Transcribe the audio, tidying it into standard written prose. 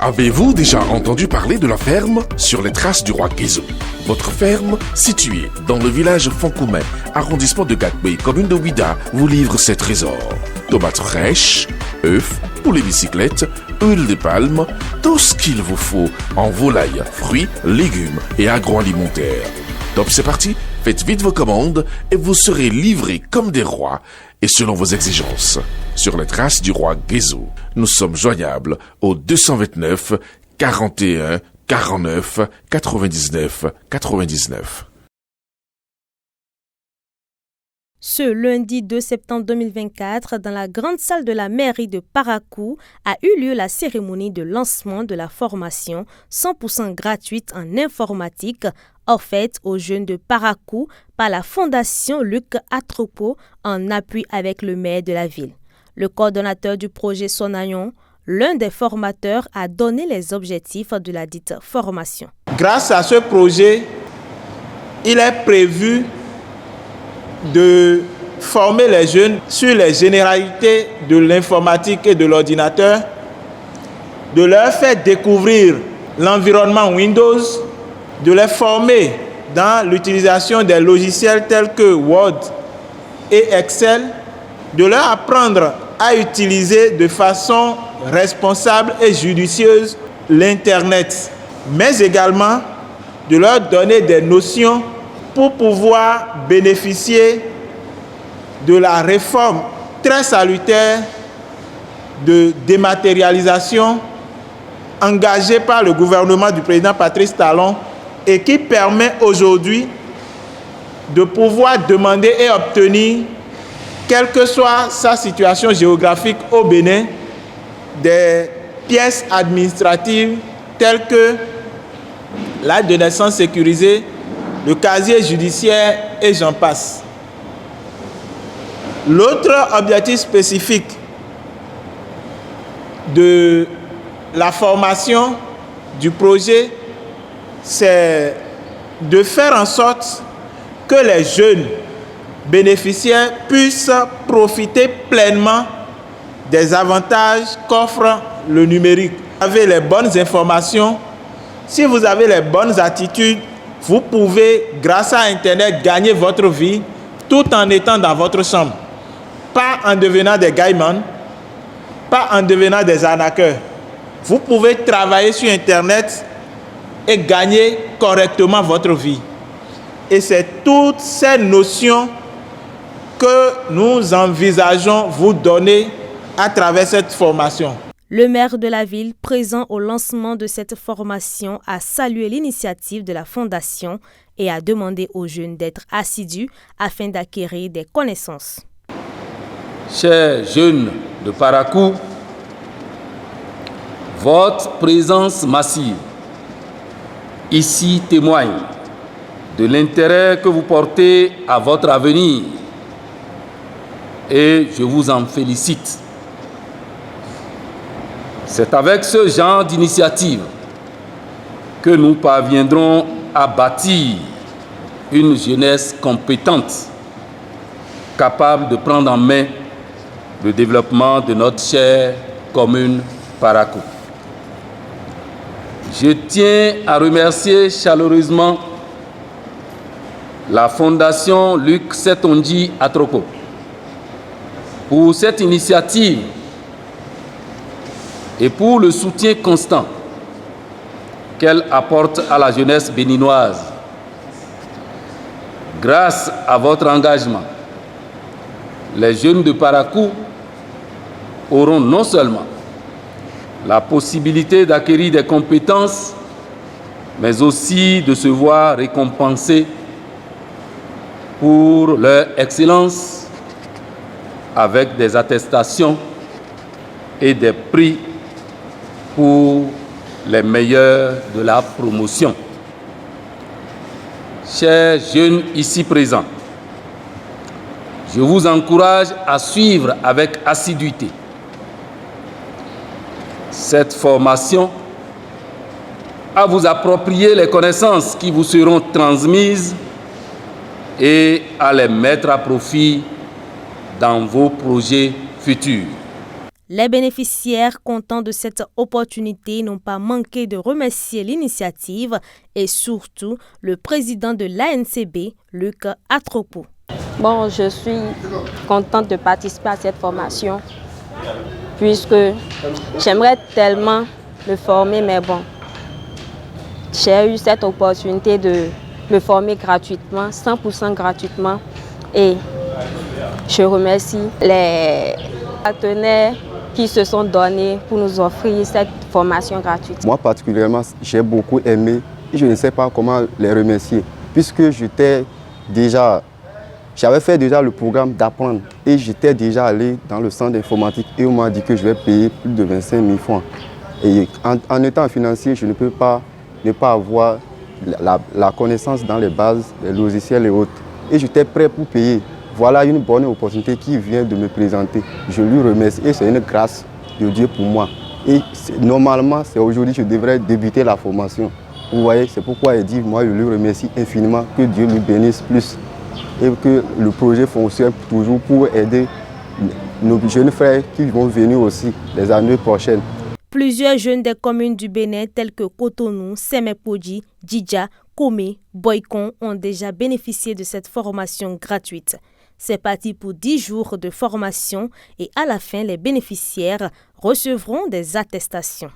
Avez-vous déjà entendu parler de la ferme sur les traces du roi Guézo? Votre ferme, située dans le village Fonkoumen, arrondissement de Gatbé, commune de Ouida, vous livre ses trésors. Tomates fraîches, œufs, poulet bicyclette, huile de palme, tout ce qu'il vous faut en volaille, fruits, légumes et agroalimentaire. Top, c'est parti, faites vite vos commandes et vous serez livrés comme des rois et selon vos exigences. Sur les traces du roi Guézo, nous sommes joignables au 229 41 49 99 99. Ce lundi 2 septembre 2024, dans la grande salle de la mairie de Parakou, a eu lieu la cérémonie de lancement de la formation 100% gratuite en informatique offerte aux jeunes de Parakou par la Fondation Luc Atropo en appui avec le maire de la ville. Le coordonnateur du projet Sonayon, l'un des formateurs, a donné les objectifs de la dite formation. Grâce à ce projet, il est prévu de former les jeunes sur les généralités de l'informatique et de l'ordinateur, de leur faire découvrir l'environnement Windows, de les former dans l'utilisation des logiciels tels que Word et Excel, de leur apprendre à utiliser de façon responsable et judicieuse l'Internet, mais également de leur donner des notions pour pouvoir bénéficier de la réforme très salutaire de dématérialisation engagée par le gouvernement du président Patrice Talon et qui permet aujourd'hui de pouvoir demander et obtenir, quelle que soit sa situation géographique au Bénin, des pièces administratives telles que l'acte de naissance sécurisé, le casier judiciaire et j'en passe. L'autre objectif spécifique de la formation du projet, c'est de faire en sorte que les jeunes bénéficiaires puissent profiter pleinement des avantages qu'offre le numérique. Vous avez les bonnes informations, si vous avez les bonnes attitudes, vous pouvez, grâce à Internet, gagner votre vie tout en étant dans votre chambre. Pas en devenant des gaïmans, pas en devenant des arnaqueurs. Vous pouvez travailler sur Internet et gagner correctement votre vie. Et c'est toutes ces notions que nous envisageons vous donner à travers cette formation. Le maire de la ville, présent au lancement de cette formation, a salué l'initiative de la Fondation et a demandé aux jeunes d'être assidus afin d'acquérir des connaissances. Chers jeunes de Parakou, votre présence massive ici témoigne de l'intérêt que vous portez à votre avenir et je vous en félicite. C'est avec ce genre d'initiative que nous parviendrons à bâtir une jeunesse compétente, capable de prendre en main le développement de notre chère commune Parakou. Je tiens à remercier chaleureusement la Fondation Luc Setonji Atropo pour cette initiative et pour le soutien constant qu'elle apporte à la jeunesse béninoise. Grâce à votre engagement, les jeunes de Parakou auront non seulement la possibilité d'acquérir des compétences, mais aussi de se voir récompensés pour leur excellence avec des attestations et des prix pour les meilleurs de la promotion. Chers jeunes ici présents, je vous encourage à suivre avec assiduité cette formation, à vous approprier les connaissances qui vous seront transmises et à les mettre à profit dans vos projets futurs. Les bénéficiaires contents de cette opportunité n'ont pas manqué de remercier l'initiative et surtout le président de l'ANCB, Luc Atropo. Bon, je suis contente de participer à cette formation puisque j'aimerais tellement me former, mais bon, j'ai eu cette opportunité de me former gratuitement, 100% gratuitement, et je remercie les partenaires qui se sont donnés pour nous offrir cette formation gratuite. Moi particulièrement, j'ai beaucoup aimé et je ne sais pas comment les remercier puisque j'avais fait déjà le programme d'apprendre et j'étais déjà allé dans le centre d'informatique et on m'a dit que je vais payer plus de 25 000 francs. Et en étant financier, je ne peux pas ne pas avoir la connaissance dans les bases, les logiciels et autres. Et j'étais prêt pour payer. Voilà une bonne opportunité qui vient de me présenter. Je lui remercie et c'est une grâce de Dieu pour moi. Et normalement, c'est aujourd'hui que je devrais débuter la formation. Vous voyez, c'est pourquoi il dit, moi je lui remercie infiniment, que Dieu lui bénisse plus et que le projet fonctionne toujours pour aider nos jeunes frères qui vont venir aussi les années prochaines. Plusieurs jeunes des communes du Bénin tels que Cotonou, Semepodji, Djidja, Komé, Boycon ont déjà bénéficié de cette formation gratuite. C'est parti pour 10 jours de formation et à la fin, les bénéficiaires recevront des attestations.